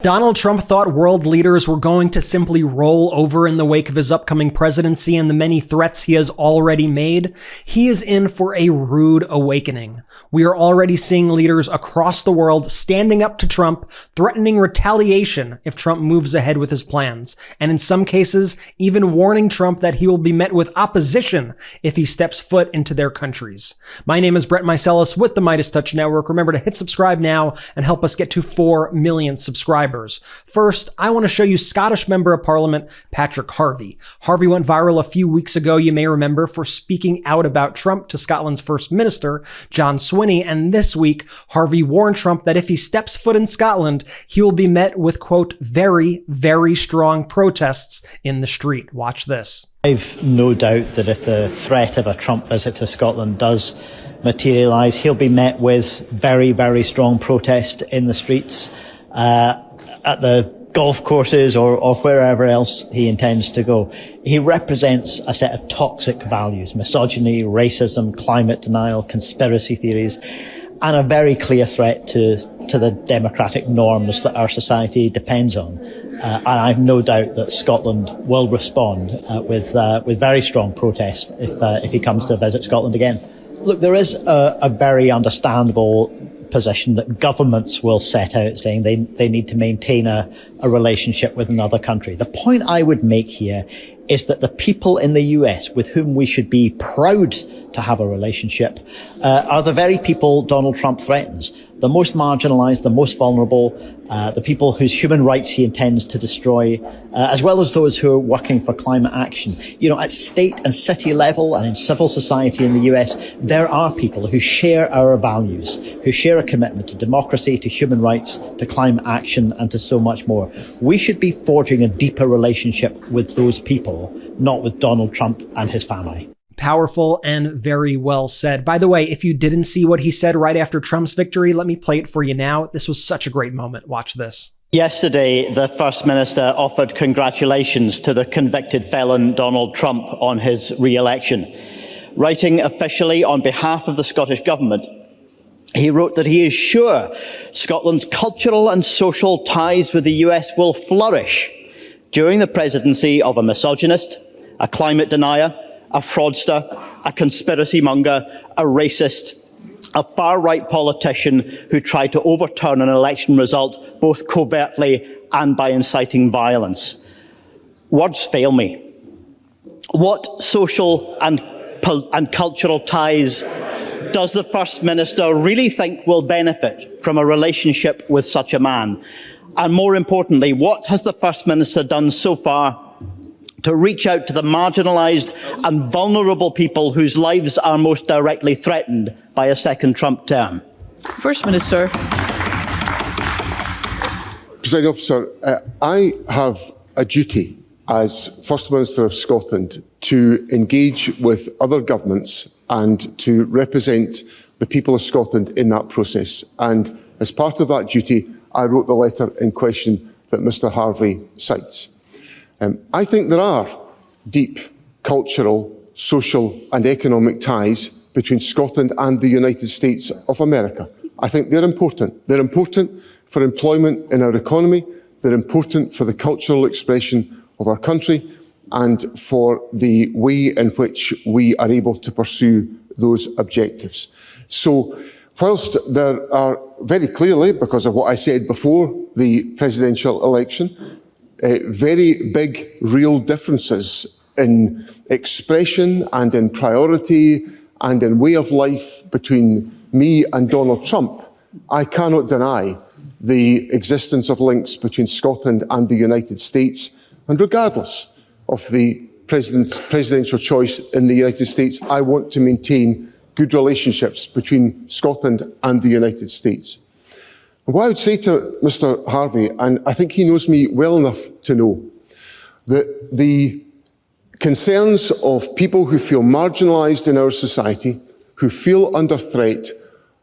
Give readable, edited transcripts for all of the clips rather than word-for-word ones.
Donald Trump thought world leaders were going to simply roll over in the wake of his upcoming presidency and the many threats he has already made. He is in for a rude awakening. We are already seeing leaders across the world standing up to Trump, threatening retaliation if Trump moves ahead with his plans, and in some cases, even warning Trump that he will be met with opposition if he steps foot into their countries. My name is Brett Meiselas with the MeidasTouch Network. Remember to hit subscribe now and help us get to 4 million subscribers. First, I want to show you Scottish Member of Parliament Patrick Harvey. Harvey went viral a few weeks ago, you may remember, for speaking out about Trump to Scotland's First Minister, John Swinney, and this week, Harvey warned Trump that if he steps foot in Scotland, he will be met with, quote, very, very strong protests in the street. Watch this. I've no doubt that if the threat of a Trump visit to Scotland does materialise, he'll be met with very, very strong protest in the streets. At the golf courses or wherever else he intends to go. He represents a set of toxic values: misogyny, racism, climate denial, conspiracy theories, and a very clear threat to the democratic norms that our society depends on. And I've no doubt that Scotland will respond with very strong protest if he comes to visit Scotland again. Look, there is a very understandable position that governments will set out, saying they need to maintain a relationship with another country. The point I would make here is that the people in the US with whom we should be proud to have a relationship are the very people Donald Trump threatens. The most marginalized, the most vulnerable, the people whose human rights he intends to destroy, as well as those who are working for climate action. You know, at state and city level and in civil society in the US, there are people who share our values, who share a commitment to democracy, to human rights, to climate action, and to so much more. We should be forging a deeper relationship with those people, not with Donald Trump and his family. Powerful and very well said. By the way, if you didn't see what he said right after Trump's victory, let me play it for you now. This was such a great moment. Watch this. Yesterday, the First Minister offered congratulations to the convicted felon Donald Trump on his re-election. Writing officially on behalf of the Scottish Government, he wrote that he is sure Scotland's cultural and social ties with the US will flourish during the presidency of a misogynist, a climate denier, a fraudster, a conspiracy monger, a racist, a far-right politician who tried to overturn an election result both covertly and by inciting violence. Words fail me. What social and cultural ties does the First Minister really think will benefit from a relationship with such a man? And more importantly, what has the First Minister done so far to reach out to the marginalised and vulnerable people whose lives are most directly threatened by a second Trump term? First Minister. Presiding Officer, I have a duty as First Minister of Scotland to engage with other governments and to represent the people of Scotland in that process. And as part of that duty, I wrote the letter in question that Mr Harvey cites. I think there are deep cultural, social and economic ties between Scotland and the United States of America. I think they're important. They're important for employment in our economy. They're important for the cultural expression of our country and for the way in which we are able to pursue those objectives. So, whilst there are very clearly, because of what I said before the presidential election, very big real differences in expression and in priority and in way of life between me and Donald Trump, I cannot deny the existence of links between Scotland and the United States. And regardless of the presidential choice in the United States, I want to maintain good relationships between Scotland and the United States. What I would say to Mr Harvey, and I think he knows me well enough to know, that the concerns of people who feel marginalised in our society, who feel under threat,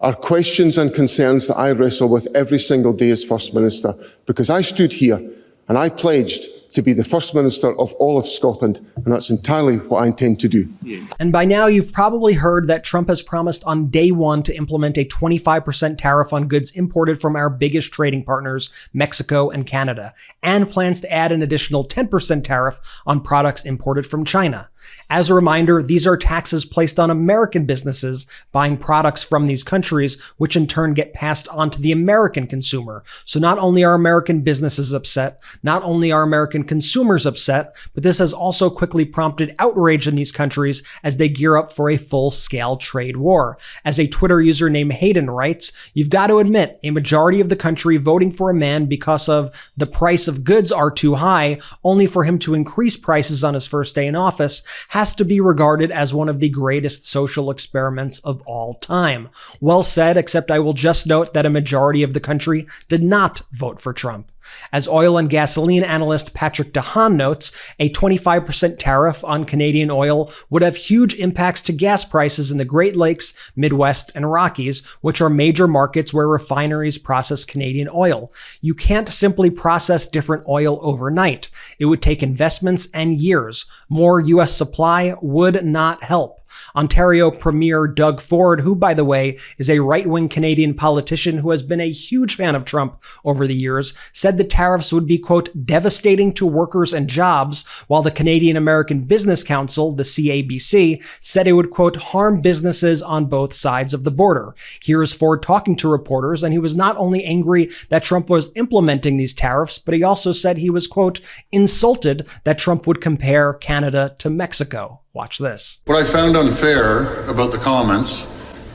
are questions and concerns that I wrestle with every single day as First Minister, because I stood here and I pledged to be the First Minister of all of Scotland, and that's entirely what I intend to do. And by now, you've probably heard that Trump has promised on day one to implement a 25% tariff on goods imported from our biggest trading partners, Mexico and Canada, and plans to add an additional 10% tariff on products imported from China. As a reminder, these are taxes placed on American businesses buying products from these countries, which in turn get passed on to the American consumer. So not only are American businesses upset, not only are American consumers upset, but this has also quickly prompted outrage in these countries as they gear up for a full-scale trade war. As a Twitter user named Hayden writes, "You've got to admit, a majority of the country voting for a man because of the price of goods are too high, only for him to increase prices on his first day in office, has to be regarded as one of the greatest social experiments of all time." Well said, except I will just note that a majority of the country did not vote for Trump. As oil and gasoline analyst Patrick DeHaan notes, a 25% tariff on Canadian oil would have huge impacts to gas prices in the Great Lakes, Midwest, and Rockies, which are major markets where refineries process Canadian oil. You can't simply process different oil overnight. It would take investments and years. More U.S. supply would not help. Ontario Premier Doug Ford, who, by the way, is a right-wing Canadian politician who has been a huge fan of Trump over the years, said the tariffs would be, quote, devastating to workers and jobs, while the Canadian American Business Council, the CABC, said it would, quote, harm businesses on both sides of the border. Here is Ford talking to reporters, and he was not only angry that Trump was implementing these tariffs, but he also said he was, quote, insulted that Trump would compare Canada to Mexico. Watch this. What I found unfair about the comments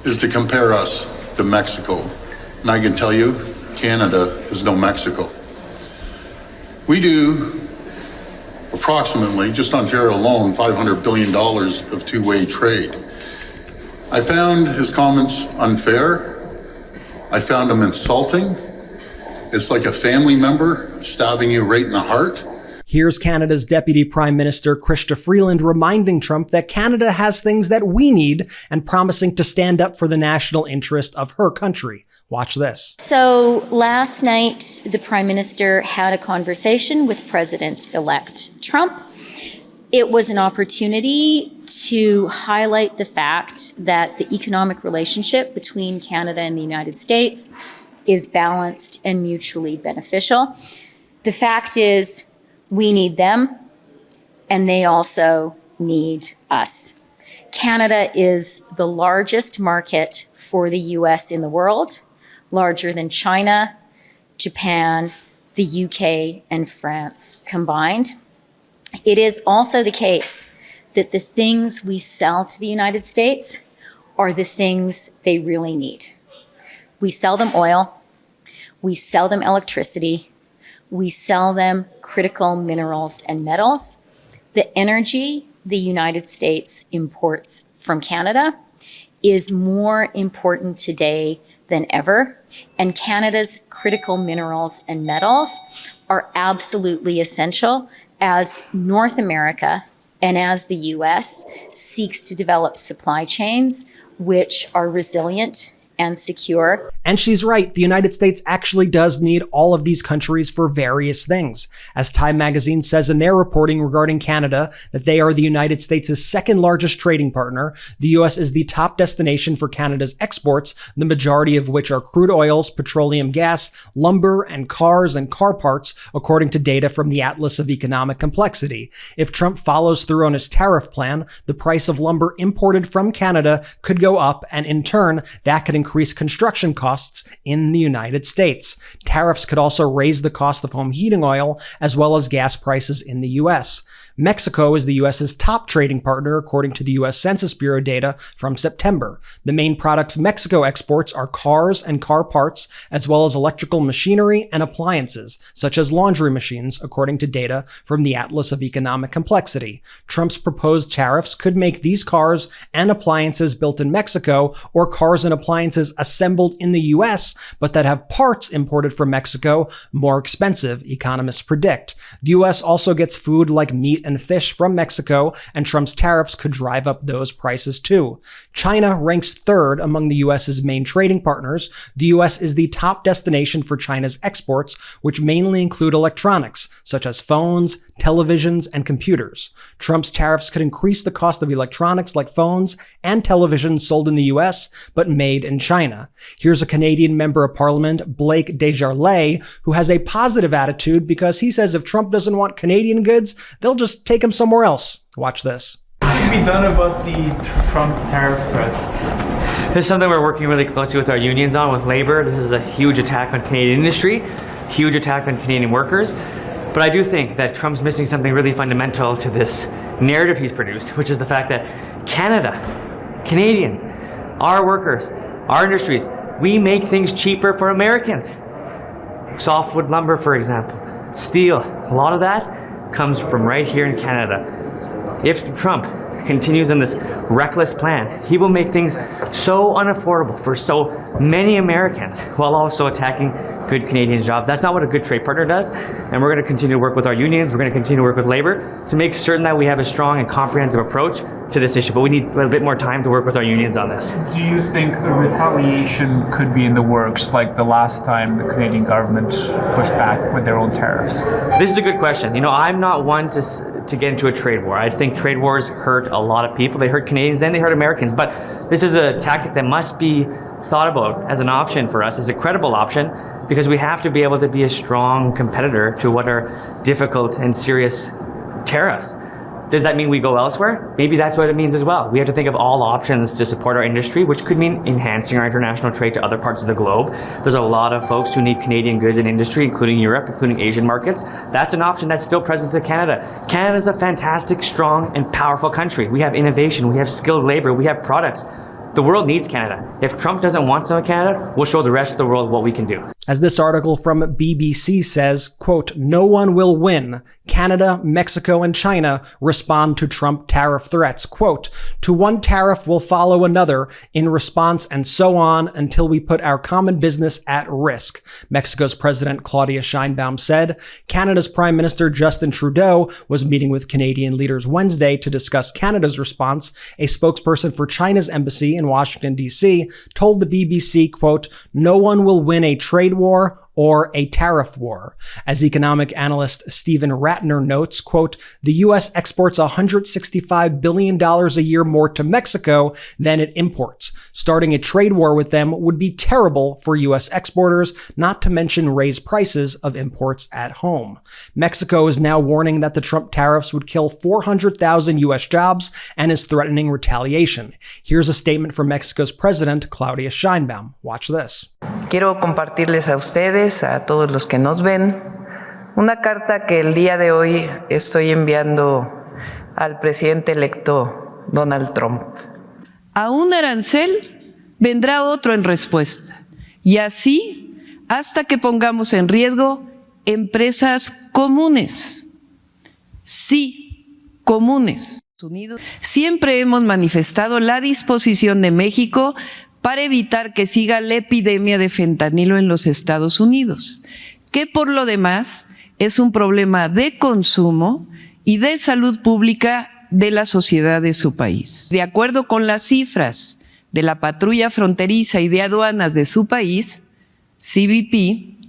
is to compare us to Mexico. And I can tell you, Canada is no Mexico. We do approximately, just Ontario alone, $500 billion of two-way trade. I found his comments unfair. I found them insulting. It's like a family member stabbing you right in the heart. Here's Canada's Deputy Prime Minister Chrystia Freeland reminding Trump that Canada has things that we need and promising to stand up for the national interest of her country. Watch this. So last night, the Prime Minister had a conversation with President-elect Trump. It was an opportunity to highlight the fact that the economic relationship between Canada and the United States is balanced and mutually beneficial. The fact is, we need them, and they also need us. Canada is the largest market for the US in the world, larger than China, Japan, the UK, and France combined. It is also the case that the things we sell to the United States are the things they really need. We sell them oil, we sell them electricity, we sell them critical minerals and metals. The energy the United States imports from Canada is more important today than ever, and Canada's critical minerals and metals are absolutely essential as North America and as the US seeks to develop supply chains which are resilient and secure. And she's right, the United States actually does need all of these countries for various things. As Time magazine says in their reporting regarding Canada, that they are the United States' second largest trading partner, the US is the top destination for Canada's exports, the majority of which are crude oils, petroleum gas, lumber, and cars and car parts, according to data from the Atlas of Economic Complexity. If Trump follows through on his tariff plan, the price of lumber imported from Canada could go up, and in turn, that could increase construction costs in the United States. Tariffs could also raise the cost of home heating oil as well as gas prices in the US. Mexico is the US's top trading partner according to the US Census Bureau data from September. The main products Mexico exports are cars and car parts, as well as electrical machinery and appliances, such as laundry machines, according to data from the Atlas of Economic Complexity. Trump's proposed tariffs could make these cars and appliances built in Mexico or cars and appliances devices assembled in the US, but that have parts imported from Mexico more expensive, economists predict. The US also gets food like meat and fish from Mexico, and Trump's tariffs could drive up those prices too. China ranks third among the US's main trading partners. The US is the top destination for China's exports, which mainly include electronics, such as phones, televisions, and computers. Trump's tariffs could increase the cost of electronics like phones and televisions sold in the US, but made in China. Here's a Canadian member of parliament, Blake Desjardins, who has a positive attitude because he says if Trump doesn't want Canadian goods, they'll just take them somewhere else. Watch this. What should be done about the Trump tariff threats? This is something we're working really closely with our unions on, with labor. This is a huge attack on Canadian industry, huge attack on Canadian workers. But I do think that Trump's missing something really fundamental to this narrative he's produced, which is the fact that Canada, Canadians, our workers, our industries, we make things cheaper for Americans. Softwood lumber, for example, steel, a lot of that comes from right here in Canada. If Trump continues on this reckless plan, he will make things so unaffordable for so many Americans while also attacking good Canadian jobs. That's not what a good trade partner does, and we're going to continue to work with our unions, we're going to continue to work with labor to make certain that we have a strong and comprehensive approach to this issue, but we need a bit more time to work with our unions on this. Do you think a retaliation could be in the works, like the last time the Canadian government pushed back with their own tariffs? This is a good question. You know, I'm not one to get into a trade war. I think trade wars hurt a lot of people. They hurt Canadians and they hurt Americans. But this is a tactic that must be thought about as an option for us, as a credible option, because we have to be able to be a strong competitor to what are difficult and serious tariffs. Does that mean we go elsewhere? Maybe that's what it means as well. We have to think of all options to support our industry, which could mean enhancing our international trade to other parts of the globe. There's a lot of folks who need Canadian goods in industry, including Europe, including Asian markets. That's an option that's still present to Canada. Canada's a fantastic, strong, and powerful country. We have innovation, we have skilled labor, we have products. The world needs Canada. If Trump doesn't want some of Canada, we'll show the rest of the world what we can do. As this article from BBC says, quote, "No one will win. Canada, Mexico, and China respond to Trump tariff threats. Quote, to one tariff will follow another in response and so on until we put our common business at risk," Mexico's President Claudia Sheinbaum said. Canada's Prime Minister Justin Trudeau was meeting with Canadian leaders Wednesday to discuss Canada's response. A spokesperson for China's embassy in Washington, D.C. told the BBC, quote, "No one will win a trade war or a tariff war." As economic analyst Stephen Ratner notes, quote, "The U.S. exports $165 billion a year more to Mexico than it imports. Starting a trade war with them would be terrible for U.S. exporters, not to mention raise prices of imports at home." Mexico is now warning that the Trump tariffs would kill 400,000 U.S. jobs and is threatening retaliation. Here's a statement from Mexico's president, Claudia Sheinbaum. Watch this. Quiero compartirles a ustedes, a todos los que nos ven, una carta que el día de hoy estoy enviando al presidente electo Donald Trump. A un arancel vendrá otro en respuesta, y así hasta que pongamos en riesgo empresas comunes. Sí, comunes. Siempre hemos manifestado la disposición de México para evitar que siga la epidemia de fentanilo en los Estados Unidos, que por lo demás es un problema de consumo y de salud pública de la sociedad de su país. De acuerdo con las cifras de la patrulla fronteriza y de aduanas de su país, CBP,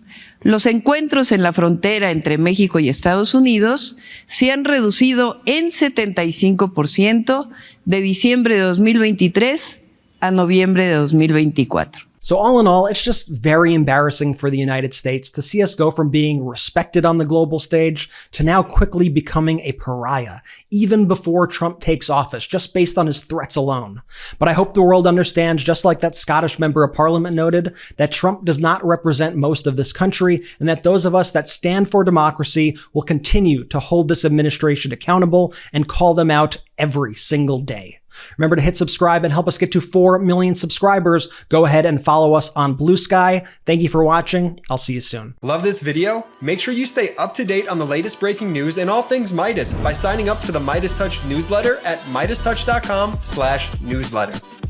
los encuentros en la frontera entre México y Estados Unidos se han reducido en 75% de diciembre de 2023 a noviembre de 2024. So all in all, it's just very embarrassing for the United States to see us go from being respected on the global stage to now quickly becoming a pariah, even before Trump takes office, just based on his threats alone. But I hope the world understands, just like that Scottish member of parliament noted, that Trump does not represent most of this country, and that those of us that stand for democracy will continue to hold this administration accountable and call them out every single day. Remember to hit subscribe and help us get to 4 million subscribers. Go ahead and follow us on Blue Sky. Thank you for watching. I'll see you soon. Love this video? Make sure you stay up to date on the latest breaking news and all things Midas by signing up to the MeidasTouch newsletter at MeidasTouch.com/newsletter.